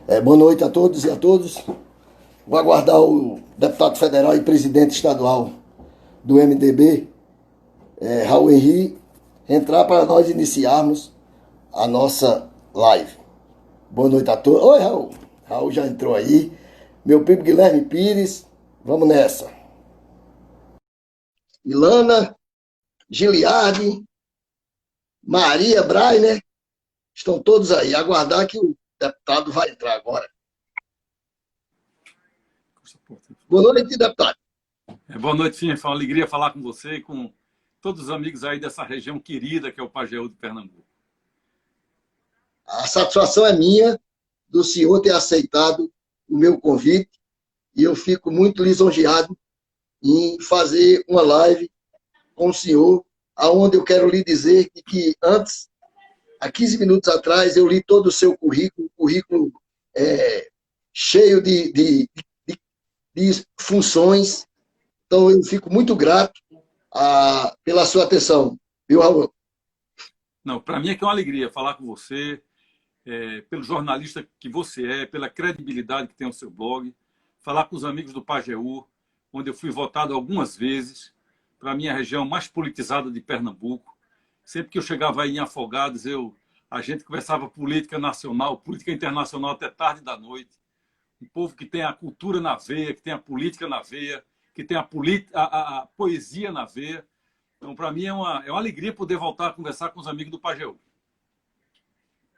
Boa noite a todos e a todos. Vou aguardar o deputado federal e presidente estadual do MDB, Raul Henri, entrar para nós iniciarmos a nossa live. Boa noite a todos. Oi, Raul. Raul já entrou aí. Meu primo Guilherme Pires. Vamos nessa. Ilana, Giliardi, Maria Brainer, estão todos aí. Aguardar que o deputado vai entrar agora. Boa noite, deputado. Boa noite, sim. Foi uma alegria falar com você e com todos os amigos aí dessa região querida que é o Pajeú de Pernambuco. A satisfação é minha do senhor ter aceitado o meu convite e eu fico muito lisonjeado em fazer uma live com o senhor, aonde eu quero lhe dizer que antes, há 15 minutos atrás, eu li todo o seu currículo cheio de funções. Então, eu fico muito grato pela sua atenção, viu, Raul? Não, para mim é que é uma alegria falar com você, pelo jornalista que você é, pela credibilidade que tem o seu blog, falar com os amigos do Pajeú, onde eu fui votado algumas vezes, para a minha região mais politizada de Pernambuco. Sempre que eu chegava aí em Afogados, a gente conversava política nacional, política internacional até tarde da noite. Um povo que tem a cultura na veia, que tem a política na veia, que tem a poesia na veia. Então, para mim, é uma alegria poder voltar a conversar com os amigos do Pajeú.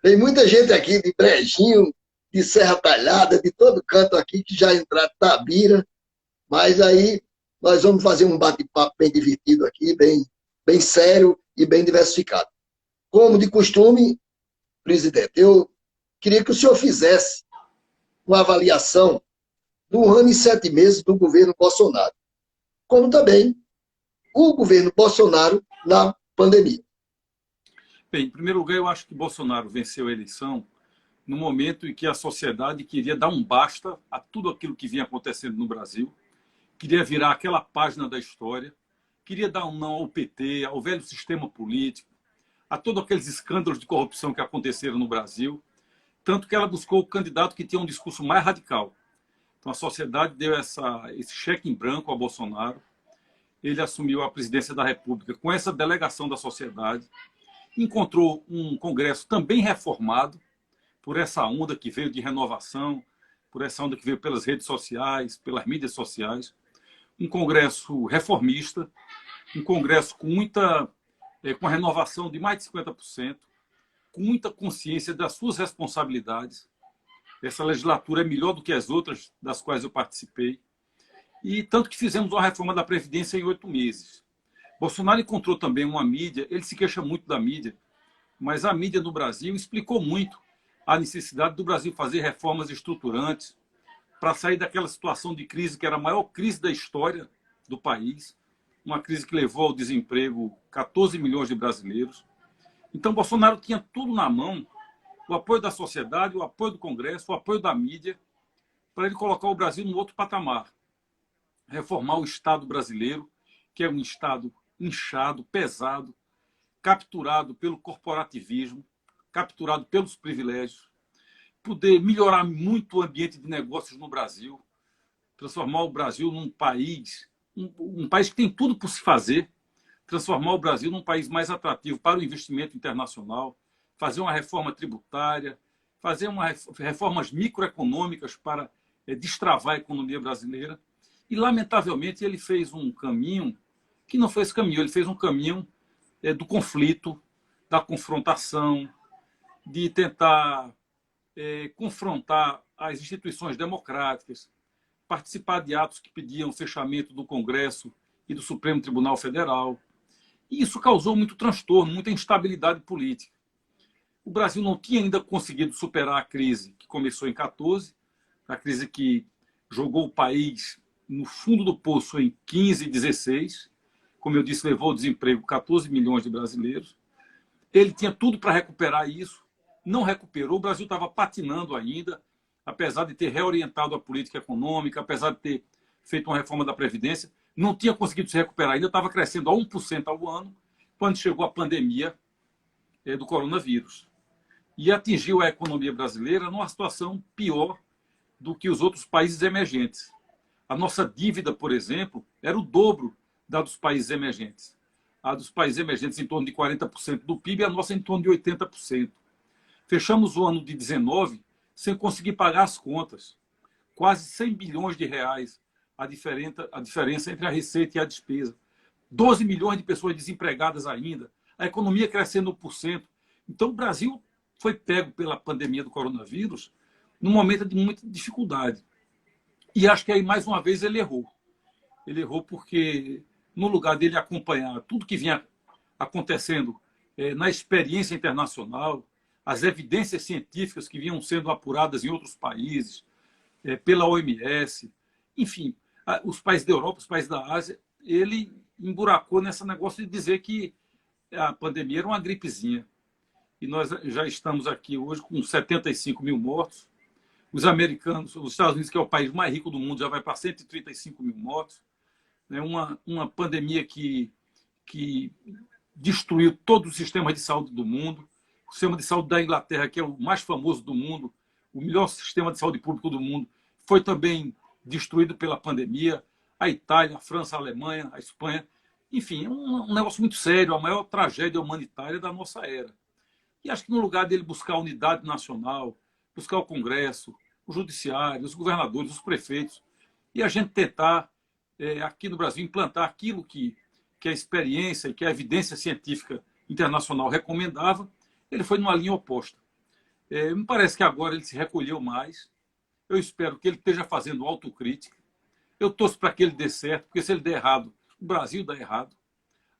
Tem muita gente aqui de Brejinho, de Serra Talhada, de todo canto aqui, que já entraram Tabira, mas aí nós vamos fazer um bate-papo bem divertido aqui, bem sério e bem diversificado. Como de costume, presidente, eu queria que o senhor fizesse uma avaliação do ano e 7 meses do governo Bolsonaro, como também o governo Bolsonaro na pandemia. Bem, em primeiro lugar, eu acho que Bolsonaro venceu a eleição no momento em que a sociedade queria dar um basta a tudo aquilo que vinha acontecendo no Brasil, queria virar aquela página da história, queria dar um não ao PT, ao velho sistema político, a todos aqueles escândalos de corrupção que aconteceram no Brasil, tanto que ela buscou o candidato que tinha um discurso mais radical. Então a sociedade deu esse cheque em branco a Bolsonaro, ele assumiu a presidência da República com essa delegação da sociedade, encontrou um Congresso também reformado por essa onda que veio de renovação, por essa onda que veio pelas redes sociais, pelas mídias sociais, um Congresso reformista, um Congresso com a renovação de mais de 50%, com muita consciência das suas responsabilidades. Essa legislatura é melhor do que as outras das quais eu participei. E tanto que fizemos uma reforma da Previdência em 8 meses. Bolsonaro encontrou também uma mídia, ele se queixa muito da mídia, mas a mídia no Brasil explicou muito a necessidade do Brasil fazer reformas estruturantes para sair daquela situação de crise que era a maior crise da história do país, uma crise que levou ao desemprego 14 milhões de brasileiros. Então, Bolsonaro tinha tudo na mão, o apoio da sociedade, o apoio do Congresso, o apoio da mídia, para ele colocar o Brasil num outro patamar. Reformar o Estado brasileiro, que é um Estado inchado, pesado, capturado pelo corporativismo, capturado pelos privilégios, poder melhorar muito o ambiente de negócios no Brasil, transformar o Brasil num país, um país que tem tudo por se fazer, transformar o Brasil num país mais atrativo para o investimento internacional, fazer uma reforma tributária, fazer reformas microeconômicas para destravar a economia brasileira. E, lamentavelmente, ele fez um caminho que não foi esse caminho. Ele fez um caminho do conflito, da confrontação, de tentar confrontar as instituições democráticas, participar de atos que pediam o fechamento do Congresso e do Supremo Tribunal Federal. E isso causou muito transtorno, muita instabilidade política. O Brasil não tinha ainda conseguido superar a crise que começou em 2014, a crise que jogou o país no fundo do poço em 15 e 16. Como eu disse, levou ao desemprego 14 milhões de brasileiros. Ele tinha tudo para recuperar isso, não recuperou. O Brasil estava patinando ainda, apesar de ter reorientado a política econômica, apesar de ter feito uma reforma da Previdência, não tinha conseguido se recuperar ainda, estava crescendo a 1% ao ano, quando chegou a pandemia do coronavírus. e atingiu a economia brasileira numa situação pior do que os outros países emergentes. A nossa dívida, por exemplo, era o dobro da dos países emergentes. A dos países emergentes em torno de 40% do PIB, e a nossa em torno de 80%. Fechamos o ano de 19 sem conseguir pagar as contas. Quase 100 bilhões de reais a diferença entre a receita e a despesa. 12 milhões de pessoas desempregadas ainda. A economia crescendo 1%. Então, o Brasil foi pego pela pandemia do coronavírus num momento de muita dificuldade. E acho que aí, mais uma vez, ele errou. Ele errou porque, no lugar dele acompanhar tudo que vinha acontecendo na experiência internacional, as evidências científicas que vinham sendo apuradas em outros países, pela OMS, enfim, os países da Europa, os países da Ásia, ele emburacou nesse negócio de dizer que a pandemia era uma gripezinha. E nós já estamos aqui hoje com 75 mil mortos. Os americanos, os Estados Unidos, que é o país mais rico do mundo, já vai para 135 mil mortos. É uma pandemia que destruiu todo o sistema de saúde do mundo. O sistema de saúde da Inglaterra, que é o mais famoso do mundo, o melhor sistema de saúde público do mundo, foi também destruído pela pandemia. A Itália, a França, a Alemanha, a Espanha. Enfim, é um negócio muito sério, a maior tragédia humanitária da nossa era. E acho que no lugar dele buscar a unidade nacional, buscar o Congresso, o Judiciário, os governadores, os prefeitos, e a gente tentar, aqui no Brasil, implantar aquilo que a experiência e que a evidência científica internacional recomendava, ele foi numa linha oposta. Me parece que agora ele se recolheu mais. Eu espero que ele esteja fazendo autocrítica. Eu torço para que ele dê certo, porque se ele der errado, o Brasil dá errado.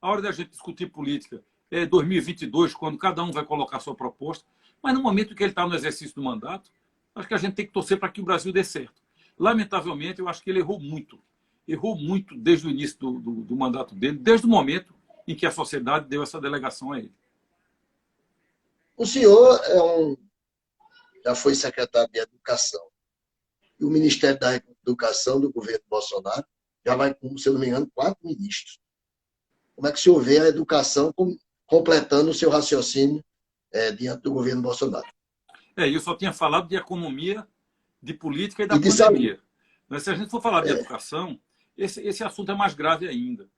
A hora da gente discutir política é 2022, quando cada um vai colocar a sua proposta, mas no momento em que ele está no exercício do mandato, acho que a gente tem que torcer para que o Brasil dê certo. Lamentavelmente, eu acho que ele errou muito desde o início do mandato dele, desde o momento em que a sociedade deu essa delegação a ele. O senhor já foi secretário de Educação. E o Ministério da Educação do governo Bolsonaro já vai com, se eu não me engano, 4 ministros. Como é que o senhor vê a educação completando o seu raciocínio diante do governo Bolsonaro? Eu só tinha falado de economia, de política e da de pandemia. saúde. Mas se a gente for falar de educação, esse assunto é mais grave ainda.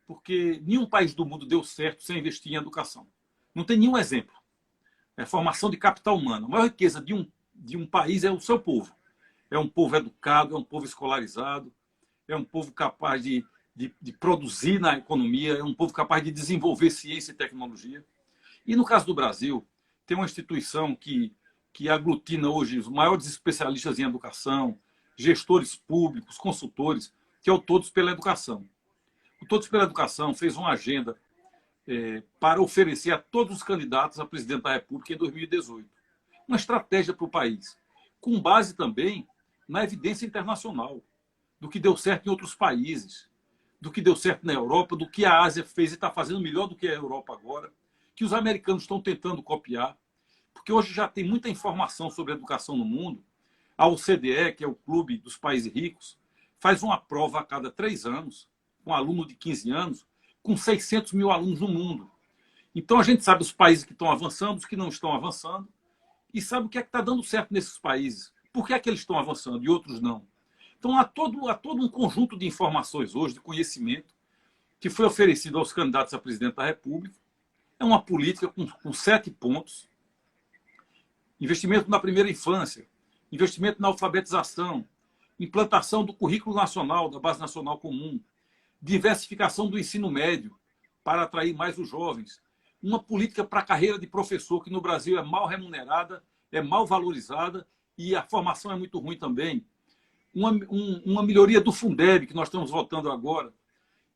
Porque nenhum país do mundo deu certo sem investir em educação. Não tem nenhum exemplo. É formação de capital humano. A maior riqueza de um país é o seu povo. É um povo educado, é um povo escolarizado, é um povo capaz de produzir na economia, é um povo capaz de desenvolver ciência e tecnologia. E no caso do Brasil, tem uma instituição que aglutina hoje os maiores especialistas em educação, gestores públicos, consultores, que é o Todos pela Educação. O Todos pela Educação fez uma agenda para oferecer a todos os candidatos a presidente da República em 2018. Uma estratégia para o país, com base também na evidência internacional, do que deu certo em outros países, do que deu certo na Europa, do que a Ásia fez e está fazendo melhor do que a Europa agora, que os americanos estão tentando copiar, porque hoje já tem muita informação sobre a educação no mundo. A OCDE, que é o Clube dos Países Ricos, faz uma prova a cada 3 anos, com um aluno de 15 anos, com 600 mil alunos no mundo. Então a gente sabe os países que estão avançando, os que não estão avançando, e sabe o que é que está dando certo nesses países. Por que é que eles estão avançando e outros não? Então há todo um conjunto de informações hoje, de conhecimento, que foi oferecido aos candidatos a presidente da República. É uma política com 7 pontos. Investimento na primeira infância, investimento na alfabetização, implantação do currículo nacional, da Base Nacional Comum, diversificação do ensino médio para atrair mais os jovens, uma política para a carreira de professor, que no Brasil é mal remunerada, é mal valorizada e a formação é muito ruim também. Uma melhoria do Fundeb, que nós estamos votando agora,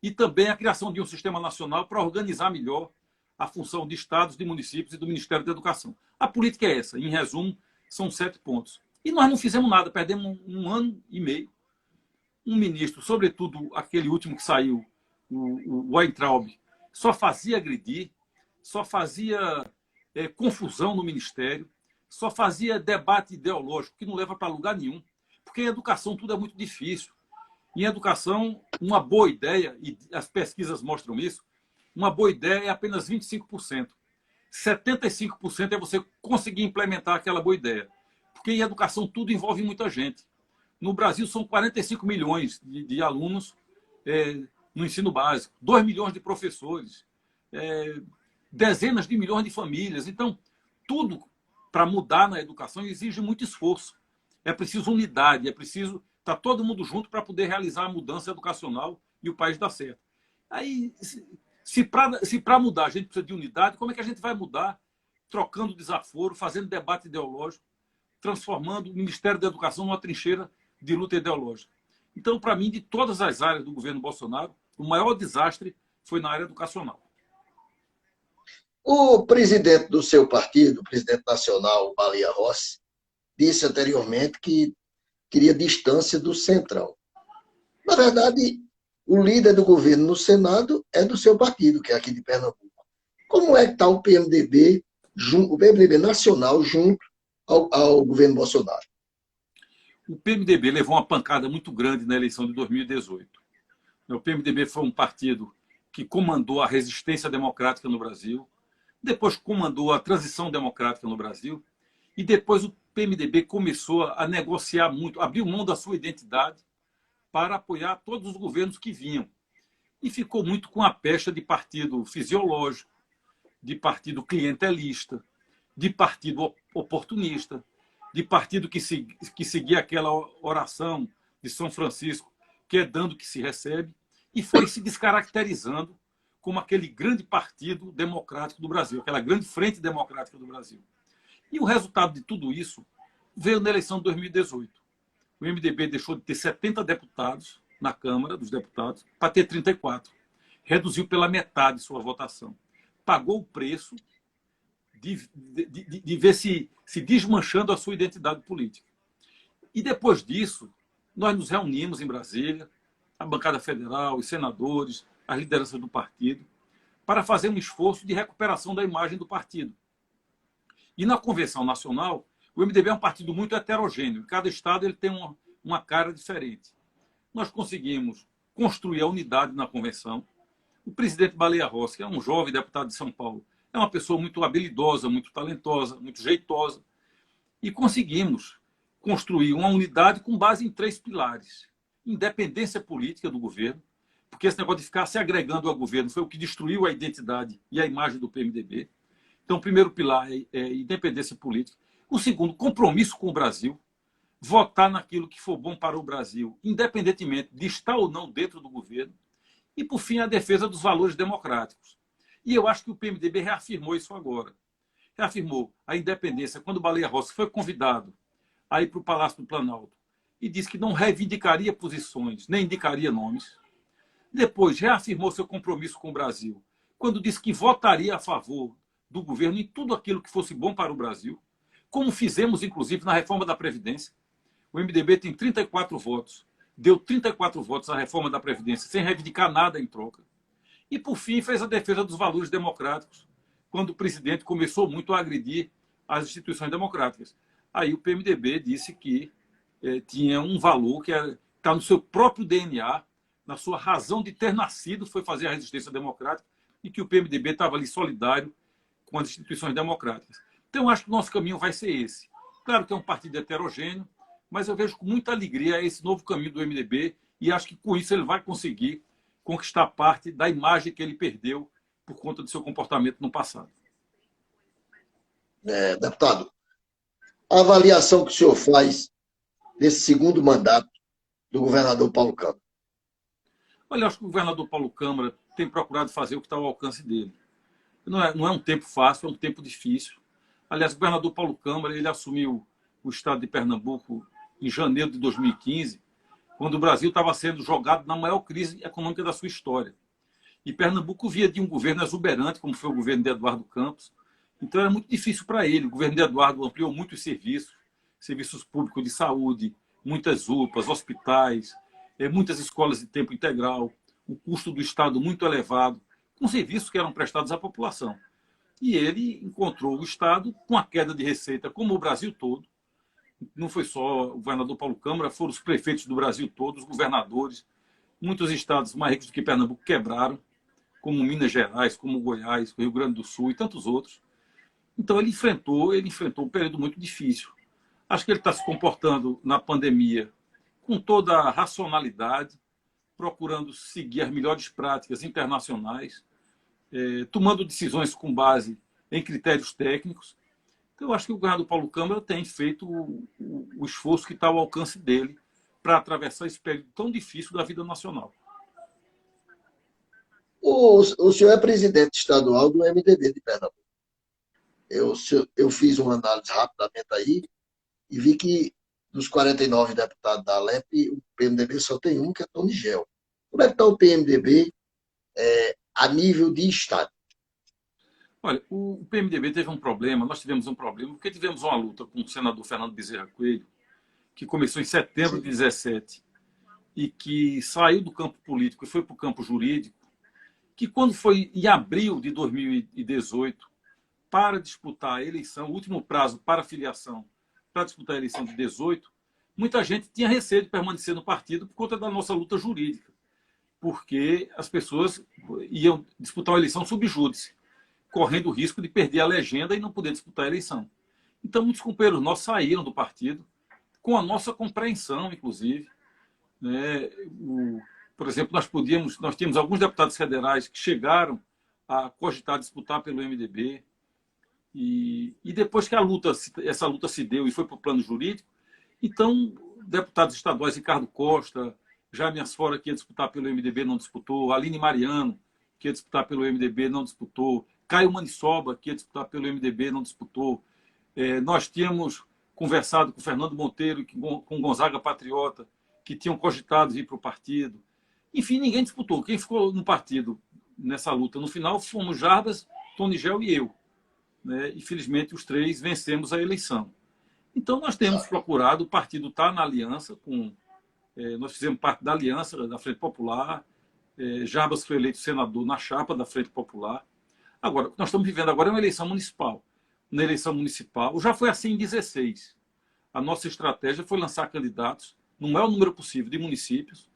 e também a criação de um sistema nacional para organizar melhor a função de estados, de municípios e do Ministério da Educação. A política é essa. Em resumo, são 7 pontos. E nós não fizemos nada, perdemos 1 ano e meio. Um ministro, sobretudo aquele último que saiu, o Weintraub, só fazia agredir, só fazia confusão no Ministério, só fazia debate ideológico que não leva para lugar nenhum. Porque em educação tudo é muito difícil. Em educação, uma boa ideia, e as pesquisas mostram isso, uma boa ideia é apenas 25%. 75% é você conseguir implementar aquela boa ideia. Porque em educação tudo envolve muita gente. No Brasil são 45 milhões de alunos no ensino básico, 2 milhões de professores, dezenas de milhões de famílias. Então, tudo para mudar na educação exige muito esforço. É preciso unidade, é preciso estar todo mundo junto para poder realizar a mudança educacional e o país dar certo. Aí, se para mudar a gente precisa de unidade, como é que a gente vai mudar? Trocando desaforo, fazendo debate ideológico, transformando o Ministério da Educação numa trincheira de luta ideológica. Então, para mim, de todas as áreas do governo Bolsonaro, o maior desastre foi na área educacional. O presidente do seu partido, o presidente nacional, Baleia Rossi, disse anteriormente que queria distância do Centrão. Na verdade, o líder do governo no Senado é do seu partido, que é aqui de Pernambuco. Como é que está o PMDB nacional junto ao governo Bolsonaro? O PMDB levou uma pancada muito grande na eleição de 2018. O PMDB foi um partido que comandou a resistência democrática no Brasil, depois comandou a transição democrática no Brasil, e depois o PMDB começou a negociar muito, abriu mão da sua identidade para apoiar todos os governos que vinham. E ficou muito com a pecha de partido fisiológico, de partido clientelista, de partido oportunista, de partido que seguia aquela oração de São Francisco, que é dando que se recebe, e foi se descaracterizando como aquele grande partido democrático do Brasil, aquela grande frente democrática do Brasil. E o resultado de tudo isso veio na eleição de 2018. O MDB deixou de ter 70 deputados na Câmara dos Deputados para ter 34. Reduziu pela metade sua votação. Pagou o preço de ver se desmanchando a sua identidade política. E depois disso, nós nos reunimos em Brasília, a bancada federal, os senadores, as lideranças do partido, para fazer um esforço de recuperação da imagem do partido. E na Convenção Nacional, o MDB é um partido muito heterogêneo. Cada estado ele tem uma cara diferente. Nós conseguimos construir a unidade na convenção. O presidente Baleia Rossi, que é um jovem deputado de São Paulo, é uma pessoa muito habilidosa, muito talentosa, muito jeitosa. E conseguimos construir uma unidade com base em 3 pilares. Independência política do governo, porque esse negócio de ficar se agregando ao governo foi o que destruiu a identidade e a imagem do PMDB. Então, o primeiro pilar é independência política. O segundo, compromisso com o Brasil. Votar naquilo que for bom para o Brasil, independentemente de estar ou não dentro do governo. E, por fim, a defesa dos valores democráticos. E eu acho que o PMDB reafirmou isso agora. Reafirmou a independência quando o Baleia Rossi foi convidado a ir para o Palácio do Planalto e disse que não reivindicaria posições, nem indicaria nomes. Depois, reafirmou seu compromisso com o Brasil quando disse que votaria a favor do governo em tudo aquilo que fosse bom para o Brasil, como fizemos, inclusive, na reforma da Previdência. O MDB tem 34 votos, deu 34 votos à reforma da Previdência, sem reivindicar nada em troca. E, por fim, fez a defesa dos valores democráticos, quando o presidente começou muito a agredir as instituições democráticas. Aí o PMDB disse que tinha um valor que está no seu próprio DNA, na sua razão de ter nascido, foi fazer a resistência democrática, e que o PMDB estava ali solidário com as instituições democráticas. Então, eu acho que o nosso caminho vai ser esse. Claro que é um partido heterogêneo, mas eu vejo com muita alegria esse novo caminho do MDB e acho que com isso ele vai conseguir conquistar parte da imagem que ele perdeu por conta do seu comportamento no passado. Deputado, a avaliação que o senhor faz desse segundo mandato do governador Paulo Câmara? Olha, acho que o governador Paulo Câmara tem procurado fazer o que está ao alcance dele. Não é um tempo fácil, é um tempo difícil. Aliás, o governador Paulo Câmara ele assumiu o estado de Pernambuco em janeiro de 2015, quando o Brasil estava sendo jogado na maior crise econômica da sua história. E Pernambuco via de um governo exuberante, como foi o governo de Eduardo Campos. Então era muito difícil para ele. O governo de Eduardo ampliou muitos serviços públicos de saúde, muitas UPAs, hospitais, muitas escolas de tempo integral, o custo do Estado muito elevado, com serviços que eram prestados à população. E ele encontrou o Estado com a queda de receita, como o Brasil todo. Não foi só o governador Paulo Câmara, foram os prefeitos do Brasil todo, os governadores. Muitos estados mais ricos do que Pernambuco quebraram, como Minas Gerais, como Goiás, Rio Grande do Sul e tantos outros. Então, ele enfrentou um período muito difícil. Acho que ele está se comportando na pandemia com toda a racionalidade, procurando seguir as melhores práticas internacionais, tomando decisões com base em critérios técnicos. Então, eu acho que o governador Paulo Câmara tem feito o esforço que está ao alcance dele para atravessar esse período tão difícil da vida nacional. O senhor é presidente estadual do MDB de Pernambuco. Eu fiz uma análise rapidamente aí e vi que dos 49 deputados da Alep, o PMDB só tem um, que é Tony Gel. Como é que está o PMDB a nível de Estado? Olha, o PMDB teve um problema, nós tivemos um problema, porque tivemos uma luta com o senador Fernando Bezerra Coelho, que começou em setembro de 2017 e que saiu do campo político e foi para o campo jurídico, que quando foi em abril de 2018, para disputar a eleição, o último prazo para filiação, para disputar a eleição de 18, muita gente tinha receio de permanecer no partido por conta da nossa luta jurídica, porque as pessoas iam disputar uma eleição sub júdice, correndo o risco de perder a legenda e não poder disputar a eleição. Então, muitos companheiros nossos saíram do partido, com a nossa compreensão, inclusive. Né? Por exemplo, nós tínhamos alguns deputados federais que chegaram a cogitar disputar pelo MDB, e depois que essa luta se deu e foi para o plano jurídico, então, deputados estaduais, Ricardo Costa, Jaime Asfora, que ia disputar pelo MDB, não disputou, Aline Mariano, que ia disputar pelo MDB, não disputou, Caio Maniçoba, que ia disputar pelo MDB, não disputou. Nós tínhamos conversado com Fernando Monteiro e com Gonzaga Patriota, que tinham cogitado vir para o partido. Enfim, ninguém disputou. Quem ficou no partido nessa luta, no final, fomos Jarbas, Tony Gel e eu. Né? E, felizmente, os três vencemos a eleição. Então, nós temos procurado, o partido está na aliança, nós fizemos parte da aliança da Frente Popular, Jarbas foi eleito senador na chapa da Frente Popular. Agora, o que nós estamos vivendo agora é uma eleição municipal. Na eleição municipal, já foi assim em 2016. A nossa estratégia foi lançar candidatos no maior número possível de municípios.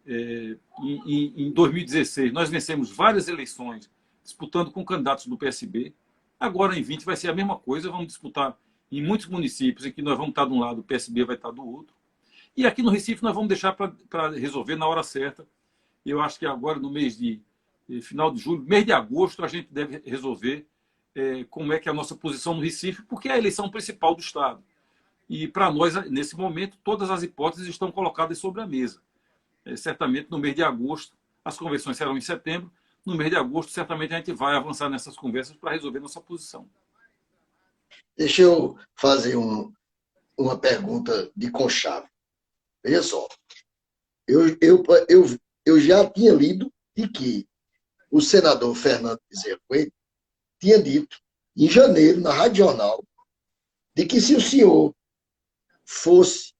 Em 2016, nós vencemos várias eleições disputando com candidatos do PSB. Agora, em 20, vai ser a mesma coisa. Vamos disputar em muitos municípios em que nós vamos estar de um lado, o PSB vai estar do outro. E aqui no Recife, nós vamos deixar para resolver na hora certa. Eu acho que agora, no mês de final de julho, mês de agosto, a gente deve resolver como é que é a nossa posição no Recife, porque é a eleição principal do Estado. E, para nós, nesse momento, todas as hipóteses estão colocadas sobre a mesa. Certamente, no mês de agosto, as convenções serão em setembro, no mês de agosto, certamente a gente vai avançar nessas conversas para resolver nossa posição. Deixa eu fazer uma pergunta de conchave. Veja só, eu já tinha lido de que o senador Fernando Bezerra Coelho tinha dito, em janeiro, na Rádio Jornal, de que se o senhor fosse...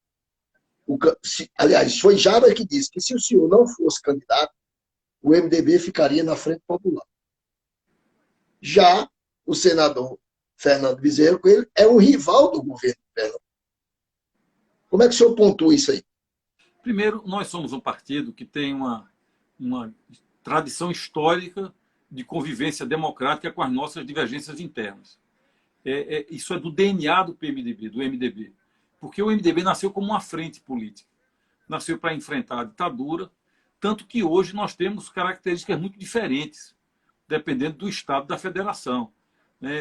aliás, foi Jarbas que disse que se o senhor não fosse candidato, o MDB ficaria na Frente Popular. Já o senador Fernando Bezerra Coelho é um rival do governo de Pernambuco. Como é que o senhor pontua isso aí? Primeiro, nós somos um partido que tem uma tradição histórica de convivência democrática com as nossas divergências internas. Isso é do DNA do PMDB, do MDB. Porque o MDB nasceu como uma frente política. Nasceu para enfrentar a ditadura, tanto que hoje nós temos características muito diferentes, dependendo do estado da federação.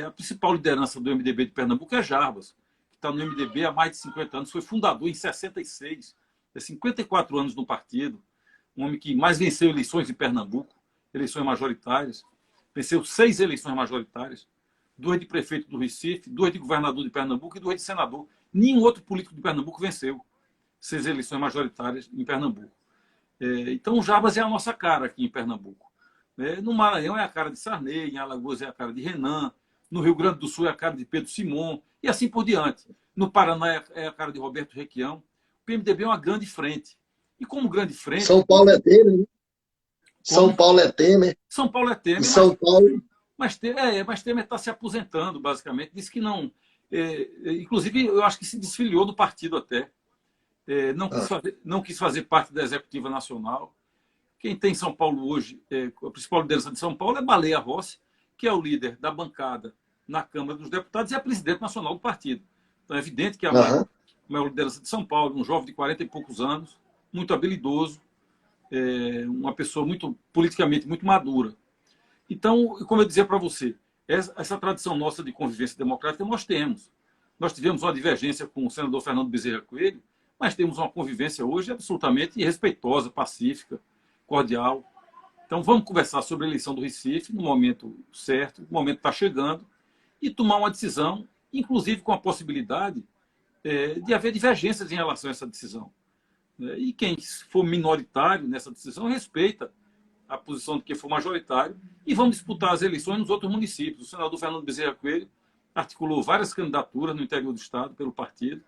A principal liderança do MDB de Pernambuco é Jarbas, que está no MDB há mais de 50 anos, foi fundador em 66, 54 anos no partido, um homem que mais venceu eleições em Pernambuco, eleições majoritárias, venceu 6 eleições majoritárias, 2 de prefeito do Recife, 2 de governador de Pernambuco e 2 de senador. Nenhum outro político de Pernambuco venceu 6 eleições majoritárias em Pernambuco. Então, o Jarbas é a nossa cara aqui em Pernambuco. No Maranhão é a cara de Sarney, em Alagoas é a cara de Renan, no Rio Grande do Sul é a cara de Pedro Simon, e assim por diante. No Paraná é a cara de Roberto Requião. O PMDB é uma grande frente. E como grande frente... São Paulo é Temer, né? São Paulo é Temer. São Paulo é Temer. E São Paulo... Mas Temer está se aposentando, basicamente. Disse que não... inclusive, eu acho que se desfiliou do partido até. Não quis fazer parte da Executiva Nacional. Quem tem São Paulo hoje, a principal liderança de São Paulo é Baleia Rossi, que é o líder da bancada na Câmara dos Deputados e é presidente nacional do partido. Então é evidente que a Aham. maior liderança de São Paulo, um jovem de 40 e poucos anos, muito habilidoso, uma pessoa muito politicamente muito madura. Então, como eu dizia para você, essa tradição nossa de convivência democrática nós temos. Nós tivemos uma divergência com o senador Fernando Bezerra Coelho, mas temos uma convivência hoje absolutamente respeitosa, pacífica, cordial. Então, vamos conversar sobre a eleição do Recife no momento certo, o momento está chegando, e tomar uma decisão, inclusive com a possibilidade de haver divergências em relação a essa decisão. E quem for minoritário nessa decisão respeita a posição de quem for majoritário e vamos disputar as eleições nos outros municípios. O senador Fernando Bezerra Coelho articulou várias candidaturas no interior do estado pelo partido,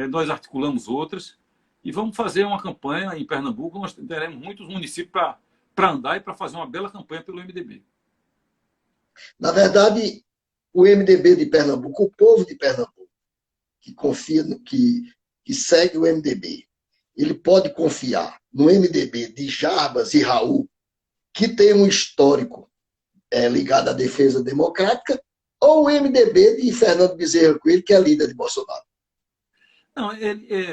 nós articulamos outras e vamos fazer uma campanha em Pernambuco. Nós teremos muitos municípios para andar e para fazer uma bela campanha pelo MDB. Na verdade, o MDB de Pernambuco, o povo de Pernambuco, que confia, que segue o MDB, ele pode confiar no MDB de Jarbas e Raul, que tem um histórico ligado à defesa democrática, ou o MDB de Fernando Bezerra Coelho, que é líder de Bolsonaro? Não,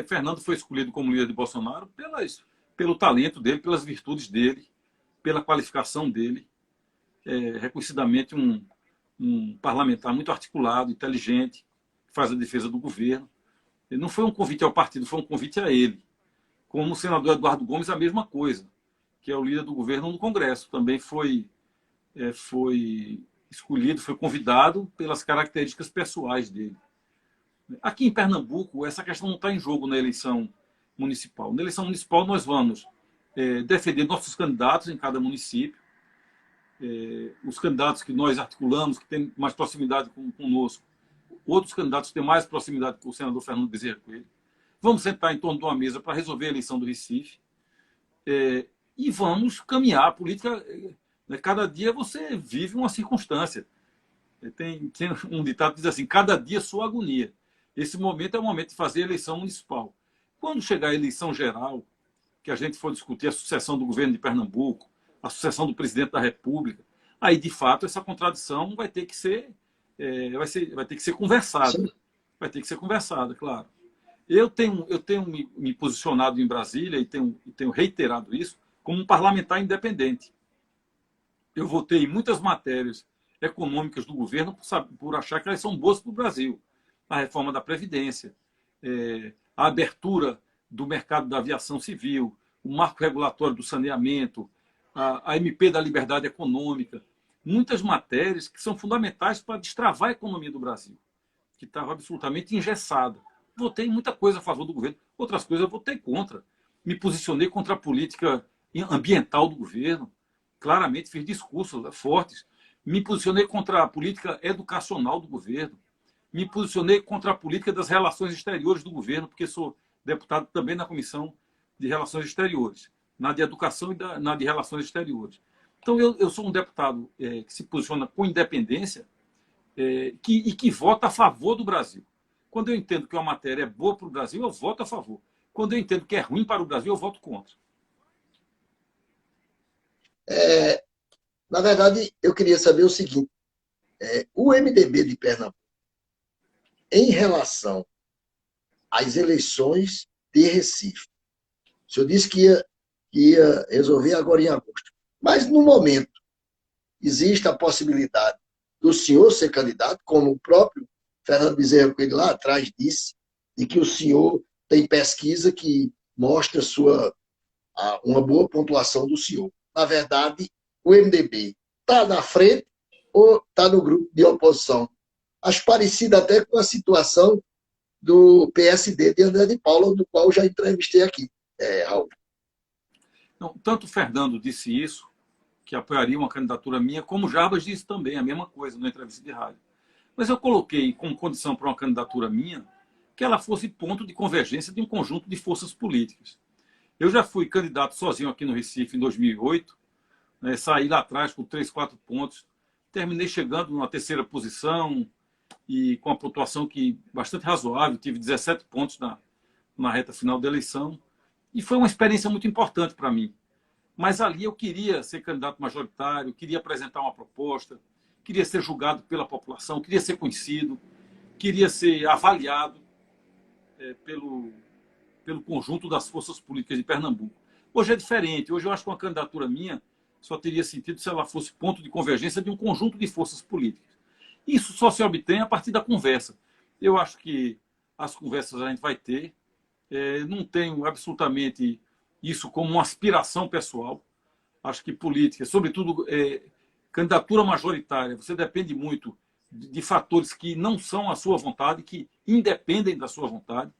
Fernando foi escolhido como líder de Bolsonaro pelo talento dele, pelas virtudes dele, pela qualificação dele. Reconhecidamente um parlamentar muito articulado, inteligente, que faz a defesa do governo. Não foi um convite ao partido, foi um convite a ele. Como o senador Eduardo Gomes, a mesma coisa, que é o líder do governo no Congresso. Também foi escolhido, foi convidado pelas características pessoais dele. Aqui em Pernambuco, essa questão não está em jogo na eleição municipal. Na eleição municipal, nós vamos defender nossos candidatos em cada município, os candidatos que nós articulamos, que têm mais proximidade conosco, outros candidatos que têm mais proximidade com o senador Fernando Bezerra Coelho. Vamos sentar em torno de uma mesa para resolver a eleição do Recife e vamos caminhar a política. Cada dia você vive uma circunstância. Tem um ditado que diz assim: cada dia sua agonia. Esse momento é o momento de fazer a eleição municipal. Quando chegar a eleição geral, que a gente for discutir a sucessão do governo de Pernambuco, a sucessão do presidente da República, aí, de fato, essa contradição vai ter que ser, vai ter que ser conversada. Sim. Vai ter que ser conversada, claro. Eu tenho me posicionado em Brasília e tenho reiterado isso como um parlamentar independente. Eu votei em muitas matérias econômicas do governo por achar que elas são boas para o Brasil. A reforma da Previdência, a abertura do mercado da aviação civil, o marco regulatório do saneamento, a MP da liberdade econômica. Muitas matérias que são fundamentais para destravar a economia do Brasil, que estava absolutamente engessada. Votei muita coisa a favor do governo, outras coisas eu votei contra. Me posicionei contra a política ambiental do governo, claramente fiz discursos fortes. Me posicionei contra a política educacional do governo, me posicionei contra a política das relações exteriores do governo, porque sou deputado também na Comissão de Relações Exteriores, na de Educação e na de Relações Exteriores. Então, eu sou um deputado que se posiciona com independência e que vota a favor do Brasil. Quando eu entendo que uma matéria é boa para o Brasil, eu voto a favor. Quando eu entendo que é ruim para o Brasil, eu voto contra. Na verdade, eu queria saber o seguinte: o MDB de Pernambuco, em relação às eleições de Recife, o senhor disse que ia resolver agora em agosto, mas no momento existe a possibilidade do senhor ser candidato, como o próprio Fernando Bezerra Coelho lá atrás disse, de que o senhor tem pesquisa que mostra uma boa pontuação do senhor. Na verdade, o MDB está na frente ou está no grupo de oposição? Acho parecido até com a situação do PSD de André de Paula, do qual já entrevistei aqui, Raul. Não, tanto o Fernando disse isso, que apoiaria uma candidatura minha, como o Jarbas disse também a mesma coisa na entrevista de rádio. Mas eu coloquei como condição para uma candidatura minha que ela fosse ponto de convergência de um conjunto de forças políticas. Eu já fui candidato sozinho aqui no Recife em 2008, saí lá atrás com 3, 4 pontos, terminei chegando numa terceira posição e com a pontuação bastante razoável, tive 17 pontos na reta final da eleição, e foi uma experiência muito importante para mim. Mas ali eu queria ser candidato majoritário, queria apresentar uma proposta, queria ser julgado pela população, queria ser conhecido, queria ser avaliado pelo conjunto das forças políticas de Pernambuco. Hoje é diferente. Hoje eu acho que uma candidatura minha só teria sentido se ela fosse ponto de convergência de um conjunto de forças políticas. Isso só se obtém a partir da conversa. Eu acho que as conversas a gente vai ter. Não tenho absolutamente isso como uma aspiração pessoal. Acho que política, sobretudo candidatura majoritária, você depende muito de fatores que não são a sua vontade, que independem da sua vontade.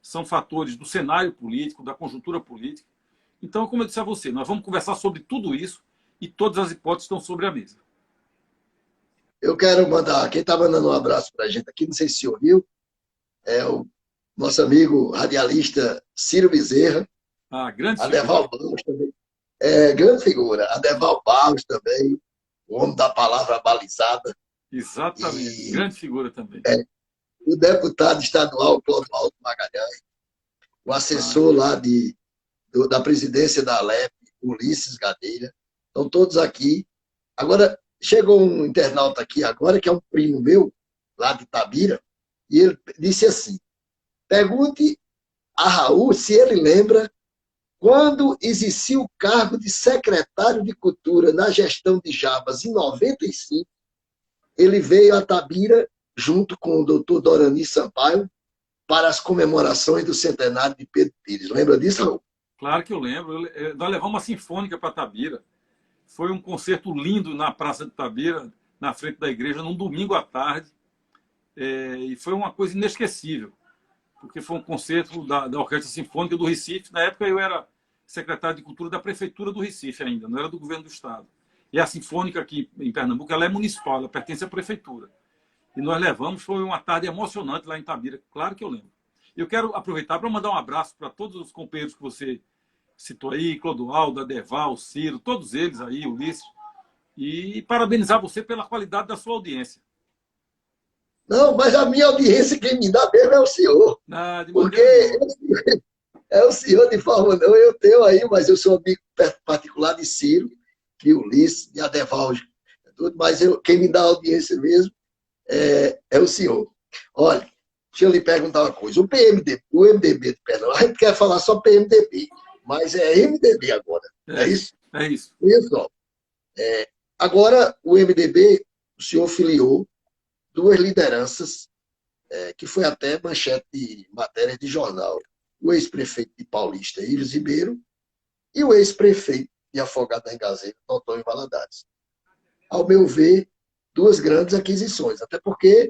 São fatores do cenário político, da conjuntura política. Então, como eu disse a você, nós vamos conversar sobre tudo isso e todas as hipóteses estão sobre a mesa. Eu quero mandar, quem está mandando um abraço para a gente aqui, não sei se ouviu, é o nosso amigo radialista Ciro Bezerra, Grande Adeval Barros também, grande figura, Adeval Barros também, o homem da palavra balizada. Exatamente, E, grande figura também. O deputado estadual Clodoaldo Magalhães, o assessor lá da presidência da Alep, Ulisses Gadelha, estão todos aqui. Agora, chegou um internauta aqui agora, que é um primo meu, lá de Itabira, e ele disse assim, pergunte a Raul se ele lembra quando existiu o cargo de secretário de Cultura na gestão de Jabas, em 95, ele veio a Itabira, junto com o doutor Dorani Sampaio, para as comemorações do centenário de Pedro Pires. Lembra disso, Raul? Claro que eu lembro. Nós levamos uma sinfônica para Itabira. Foi um concerto lindo na Praça de Itabira, na frente da igreja, num domingo à tarde. E foi uma coisa inesquecível, porque foi um concerto da Orquestra Sinfônica do Recife. Na época eu era secretário de Cultura da Prefeitura do Recife ainda, não era do governo do Estado. E a Sinfônica aqui em Pernambuco, ela é municipal, ela pertence à Prefeitura. E nós levamos, foi uma tarde emocionante lá em Itabira, claro que eu lembro. Eu quero aproveitar para mandar um abraço para todos os companheiros que você citou aí, Clodoaldo, Adeval, Ciro, todos eles aí, Ulisses, e parabenizar você pela qualidade da sua audiência. Não, mas a minha audiência, quem me dá mesmo é o senhor. De Porque maneira é o senhor de forma não, eu tenho aí, mas eu sou amigo particular de Ciro, de Ulisses, de Adeval, mas quem me dá audiência mesmo é o senhor. Olha, deixa eu lhe perguntar uma coisa. O MDB de Pernambuco, a gente quer falar só PMDB, mas é MDB agora, não é isso? É isso. Pessoal, agora o MDB, o senhor filiou duas lideranças, que foi até manchete de matéria de jornal. O ex-prefeito de Paulista, Ives Ribeiro, e o ex-prefeito de Afogado da Engazeira, Antônio Valadares. Ao meu ver, duas grandes aquisições, até porque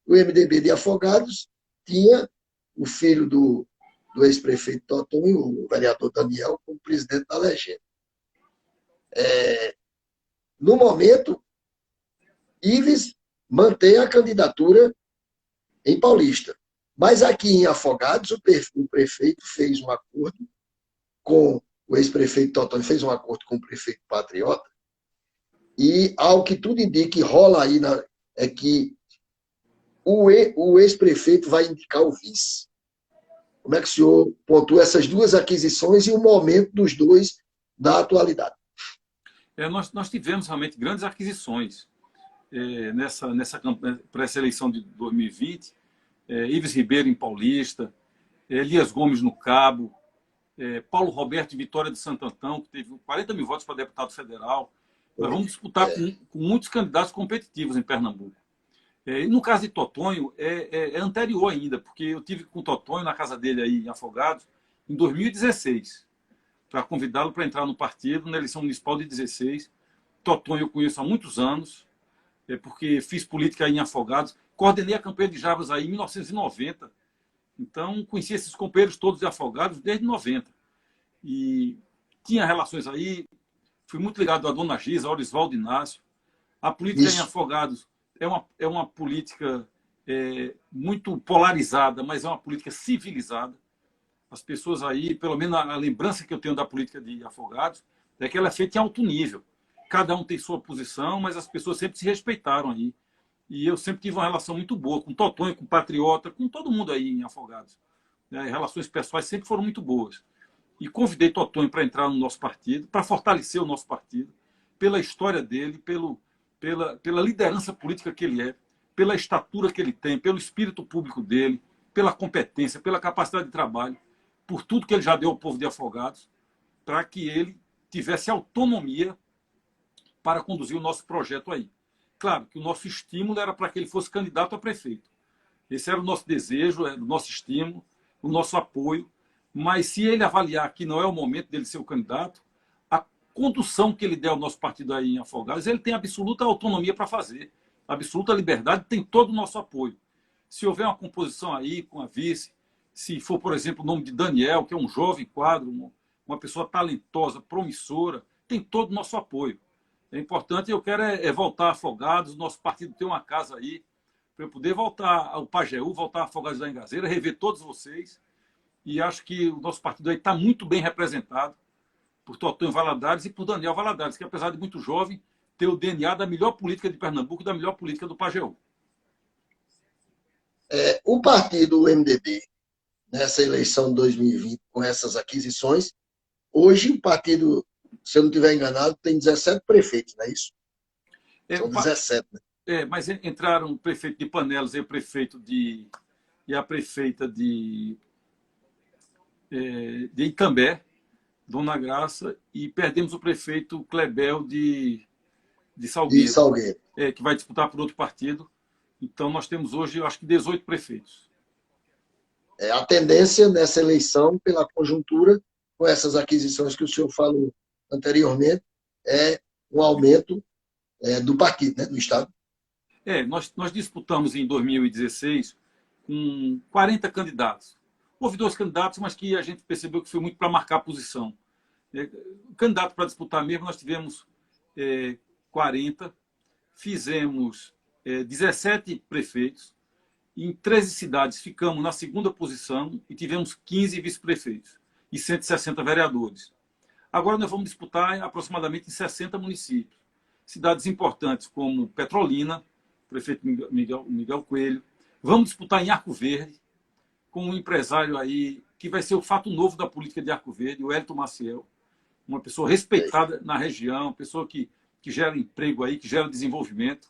o MDB de Afogados tinha o filho do ex-prefeito Totonho, o vereador Daniel, como presidente da legenda. No momento, Ives mantém a candidatura em Paulista. Mas aqui em Afogados, o prefeito fez um acordo com o ex-prefeito Totônio, fez um acordo com o prefeito Patriota, e ao que tudo indica, rola aí, é que o ex-prefeito vai indicar o vice. Como é que o senhor pontua essas duas aquisições e o momento dos dois na atualidade? Nós tivemos realmente grandes aquisições nessa campanha para essa eleição de 2020. Ives Ribeiro em Paulista, Elias Gomes no Cabo, Paulo Roberto em Vitória de Santo Antão, que teve 40 mil votos para deputado federal. Nós vamos disputar com muitos candidatos competitivos em Pernambuco. E no caso de Totonho, é anterior ainda, porque eu tive com o Totonho na casa dele aí em Afogados em 2016, para convidá-lo para entrar no partido na eleição municipal de 16. Totonho eu conheço há muitos anos, porque fiz política aí em Afogados, coordenei a campanha de Jabas aí em 1990, então conheci esses companheiros todos de Afogados desde 90. E tinha relações aí, fui muito ligado a Dona Gisa, a Orisvaldo Inácio. A política em Afogados é uma política muito polarizada, mas é uma política civilizada. As pessoas aí, pelo menos a lembrança que eu tenho da política de Afogados, é que ela é feita em alto nível. Cada um tem sua posição, mas as pessoas sempre se respeitaram aí. E eu sempre tive uma relação muito boa com o Totonho, com o Patriota, com todo mundo aí em Afogados. Relações pessoais sempre foram muito boas. E convidei Totonho para entrar no nosso partido, para fortalecer o nosso partido, pela história dele, pela liderança política que ele é, pela estatura que ele tem, pelo espírito público dele, pela competência, pela capacidade de trabalho, por tudo que ele já deu ao povo de Afogados, para que ele tivesse autonomia para conduzir o nosso projeto aí. Claro que o nosso estímulo era para que ele fosse candidato a prefeito. Esse era o nosso desejo, era o nosso estímulo, o nosso apoio. Mas se ele avaliar que não é o momento dele ser o candidato, a condução que ele der ao nosso partido aí em Afogados, ele tem absoluta autonomia para fazer, absoluta liberdade, tem todo o nosso apoio. Se houver uma composição aí com a vice, se for, por exemplo, o nome de Daniel, que é um jovem quadro, uma pessoa talentosa, promissora, tem todo o nosso apoio. É importante, eu quero voltar a Afogados, o nosso partido tem uma casa aí, para eu poder voltar ao Pajeú, voltar a Afogados da Engazeira, rever todos vocês. E acho que o nosso partido aí está muito bem representado por Totonho Valadares e por Daniel Valadares, que apesar de muito jovem, tem o DNA da melhor política de Pernambuco e da melhor política do Pajeú. O partido MDB, nessa eleição de 2020, com essas aquisições, hoje o partido, se eu não estiver enganado, tem 17 prefeitos, não é isso? São 17, né? Mas entraram o prefeito de Panelas e a prefeita de Itambé, Dona Graça, e perdemos o prefeito Clebel de Salgueiro, que vai disputar por outro partido. Então, nós temos hoje, eu acho que 18 prefeitos. A tendência nessa eleição, pela conjuntura, com essas aquisições que o senhor falou anteriormente, é um aumento do partido, né, do Estado. Nós disputamos em 2016 com 40 candidatos. Houve 2 candidatos, mas que a gente percebeu que foi muito para marcar a posição. O candidato para disputar mesmo, nós tivemos 40, fizemos 17 prefeitos, em 13 cidades ficamos na segunda posição e tivemos 15 vice-prefeitos e 160 vereadores. Agora nós vamos disputar aproximadamente em 60 municípios. Cidades importantes como Petrolina, prefeito Miguel Coelho. Vamos disputar em Arco Verde, com um empresário aí que vai ser o fato novo da política de Arco Verde, o Hélito Maciel, uma pessoa respeitada na região, pessoa que gera emprego aí, que gera desenvolvimento.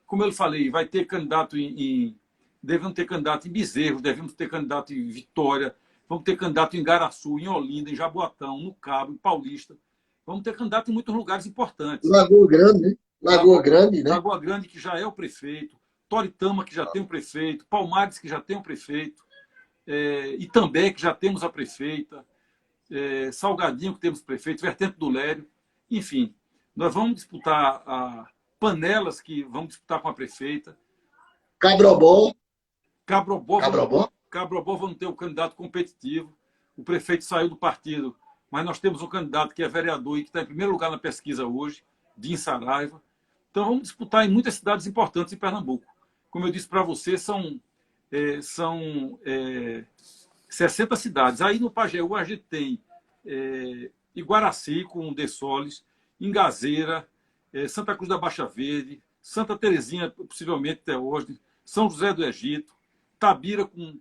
Como eu falei, vai ter candidato devemos ter candidato em Bezerro, devemos ter candidato em Vitória, vamos ter candidato em Garaçu, em Olinda, em Jaboatão, no Cabo, em Paulista. Vamos ter candidato em muitos lugares importantes. Lagoa Grande, né? Lagoa Grande, né? Lagoa Grande, que já é o prefeito, Toritama, que já tem um prefeito, Palmares, que já tem um prefeito, Itambé, que já temos a prefeita, Salgadinho, que temos prefeito, Vertente do Lério. Enfim, nós vamos disputar Panelas, que vamos disputar com a prefeita. Cabrobó, vamos ter um candidato competitivo. O prefeito saiu do partido, mas nós temos um candidato que é vereador e que está em primeiro lugar na pesquisa hoje, Dinho Saraiva. Então vamos disputar em muitas cidades importantes em Pernambuco. Como eu disse para você, são 60 cidades. Aí no Pajeú a gente tem Iguaraci com De Solis, Ingazeira, Santa Cruz da Baixa Verde, Santa Terezinha, possivelmente até hoje, São José do Egito, Tabira com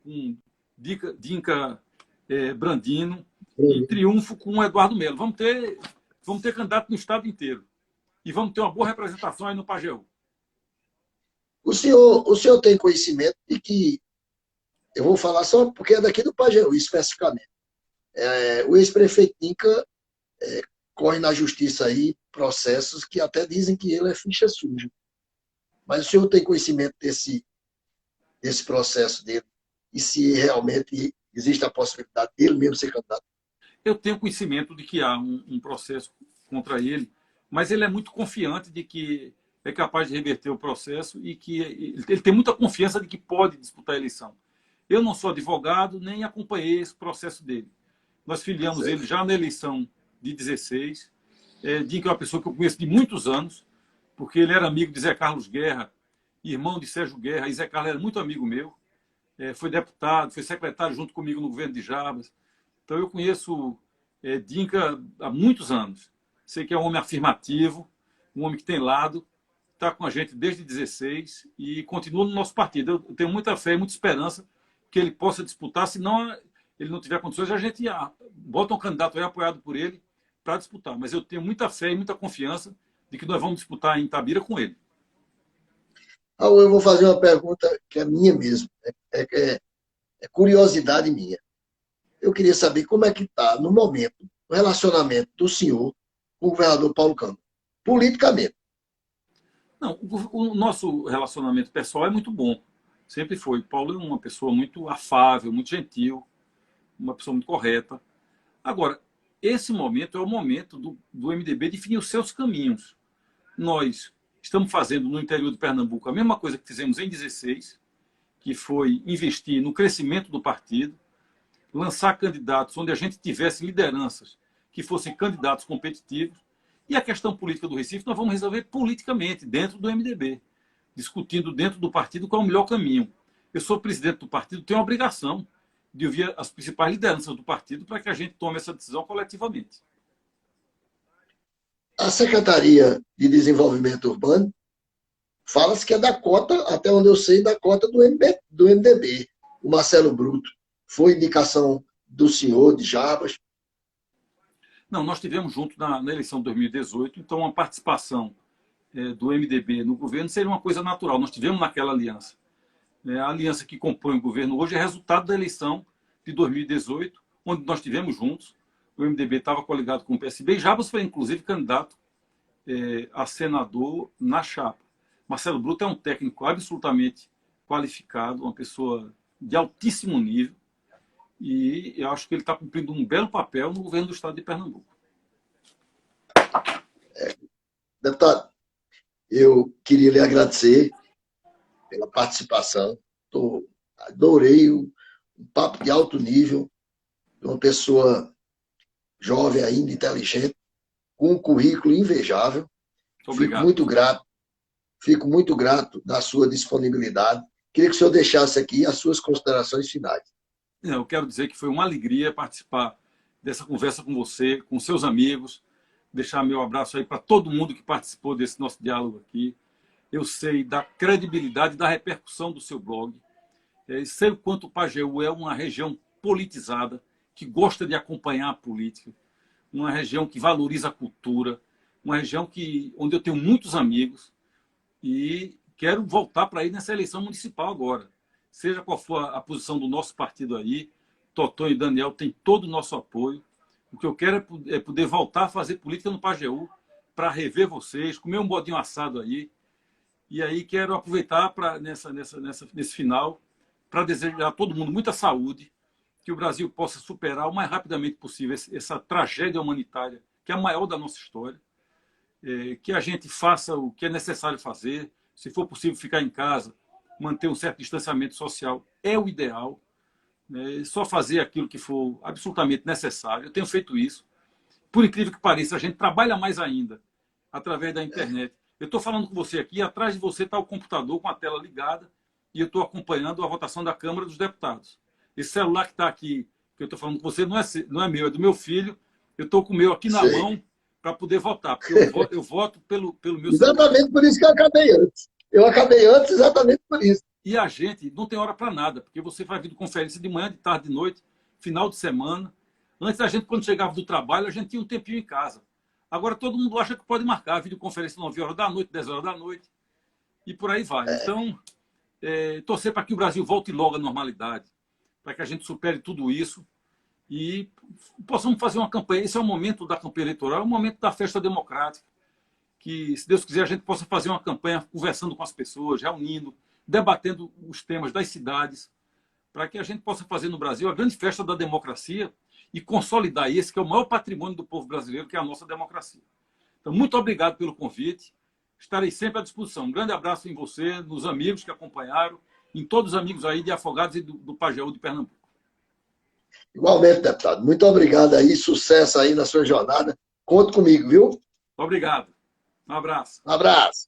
Dinca Brandino e Triunfo com Eduardo Melo. Vamos ter candidato no estado inteiro. E vamos ter uma boa representação aí no Pajeú. O senhor tem conhecimento de que, eu vou falar só porque é daqui do Pajeú, especificamente. O ex-prefeito Dinca corre na justiça aí processos que até dizem que ele é ficha suja. Mas o senhor tem conhecimento desse processo dele? E se realmente existe a possibilidade dele mesmo ser candidato? Eu tenho conhecimento de que há um processo contra ele, mas ele é muito confiante de que é capaz de reverter o processo e que ele tem muita confiança de que pode disputar a eleição. Eu não sou advogado, nem acompanhei esse processo dele. Nós filiamos ele já na eleição de 16. Dinho, que é uma pessoa que eu conheço de muitos anos, porque ele era amigo de Zé Carlos Guerra, irmão de Sérgio Guerra, e Zé Carlos era muito amigo meu. Foi deputado, foi secretário junto comigo no governo de Jabas. Então eu conheço Dinca há muitos anos. Sei que é um homem afirmativo, um homem que tem lado, está com a gente desde 16 e continua no nosso partido. Eu tenho muita fé e muita esperança que ele possa disputar, senão ele não tiver condições, a gente bota um candidato aí apoiado por ele para disputar. Mas eu tenho muita fé e muita confiança de que nós vamos disputar em Itabira com ele. Raul, eu vou fazer uma pergunta que é minha mesmo, é curiosidade minha. Eu queria saber como é que está, no momento, o relacionamento do senhor com o governador Paulo Câmara, politicamente. Não, o nosso relacionamento pessoal é muito bom. Sempre foi. Paulo é uma pessoa muito afável, muito gentil, uma pessoa muito correta. Agora, esse momento é o momento do MDB definir os seus caminhos. Nós estamos fazendo no interior de Pernambuco a mesma coisa que fizemos em 16, que foi investir no crescimento do partido, lançar candidatos onde a gente tivesse lideranças que fossem candidatos competitivos. E a questão política do Recife nós vamos resolver politicamente, dentro do MDB, discutindo dentro do partido qual é o melhor caminho. Eu sou presidente do partido, tenho a obrigação de ouvir as principais lideranças do partido para que a gente tome essa decisão coletivamente. A Secretaria de Desenvolvimento Urbano fala-se que é da cota, até onde eu sei, da cota do MDB. O Marcelo Bruto foi indicação do senhor, de Jabas. Não, nós tivemos junto na eleição de 2018, então a participação do MDB no governo seria uma coisa natural. Nós tivemos naquela aliança. A aliança que compõe o governo hoje é resultado da eleição de 2018, onde nós tivemos juntos. O MDB estava coligado com o PSB e Jabas foi, inclusive, candidato a senador na chapa. Marcelo Bruto é um técnico absolutamente qualificado, uma pessoa de altíssimo nível, e eu acho que ele está cumprindo um belo papel no governo do estado de Pernambuco. Deputado, eu queria lhe agradecer pela participação. Adorei um papo de alto nível, de uma pessoa jovem ainda, inteligente, com um currículo invejável. Obrigado. Fico muito grato da sua disponibilidade. Queria que o senhor deixasse aqui as suas considerações finais. Eu quero dizer que foi uma alegria participar dessa conversa com você, com seus amigos, deixar meu abraço aí para todo mundo que participou desse nosso diálogo aqui. Eu sei da credibilidade, da repercussão do seu blog. Sei o quanto o Pajeú é uma região politizada, que gosta de acompanhar a política, uma região que valoriza a cultura, uma região onde eu tenho muitos amigos e quero voltar para ir nessa eleição municipal agora. Seja qual for a posição do nosso partido aí, Totó e Daniel têm todo o nosso apoio. O que eu quero é poder voltar a fazer política no Pajeú, para rever vocês, comer um bodinho assado aí. E aí quero aproveitar nesse final para desejar a todo mundo muita saúde, que o Brasil possa superar o mais rapidamente possível essa tragédia humanitária, que é a maior da nossa história, que a gente faça o que é necessário fazer, se for possível ficar em casa, manter um certo distanciamento social é o ideal, só fazer aquilo que for absolutamente necessário. Eu tenho feito isso. Por incrível que pareça, a gente trabalha mais ainda através da internet. Eu estou falando com você aqui, atrás de você está o computador com a tela ligada e eu estou acompanhando a votação da Câmara dos Deputados. Esse celular que está aqui, que eu estou falando com você, não é meu, é do meu filho. Eu estou com o meu aqui na mão para poder votar, porque eu voto pelo meu celular. Exatamente por isso que eu acabei antes. Eu acabei antes exatamente por isso. E a gente não tem hora para nada, porque você faz videoconferência de manhã, de tarde, de noite, final de semana. Antes, a gente, quando chegava do trabalho, a gente tinha um tempinho em casa. Agora, todo mundo acha que pode marcar a videoconferência 9 horas da noite, 10 horas da noite, e por aí vai. Então, torcer para que o Brasil volte logo à normalidade, para que a gente supere tudo isso e possamos fazer uma campanha. Esse é o momento da campanha eleitoral, é o momento da festa democrática, que, se Deus quiser, a gente possa fazer uma campanha conversando com as pessoas, reunindo, debatendo os temas das cidades, para que a gente possa fazer no Brasil a grande festa da democracia e consolidar esse que é o maior patrimônio do povo brasileiro, que é a nossa democracia. Então, muito obrigado pelo convite. Estarei sempre à disposição. Um grande abraço em você, nos amigos que acompanharam, em todos os amigos aí de Afogados e do Pajeú de Pernambuco. Igualmente, deputado. Muito obrigado aí, sucesso aí na sua jornada. Conte comigo, viu? Obrigado. Um abraço. Um abraço.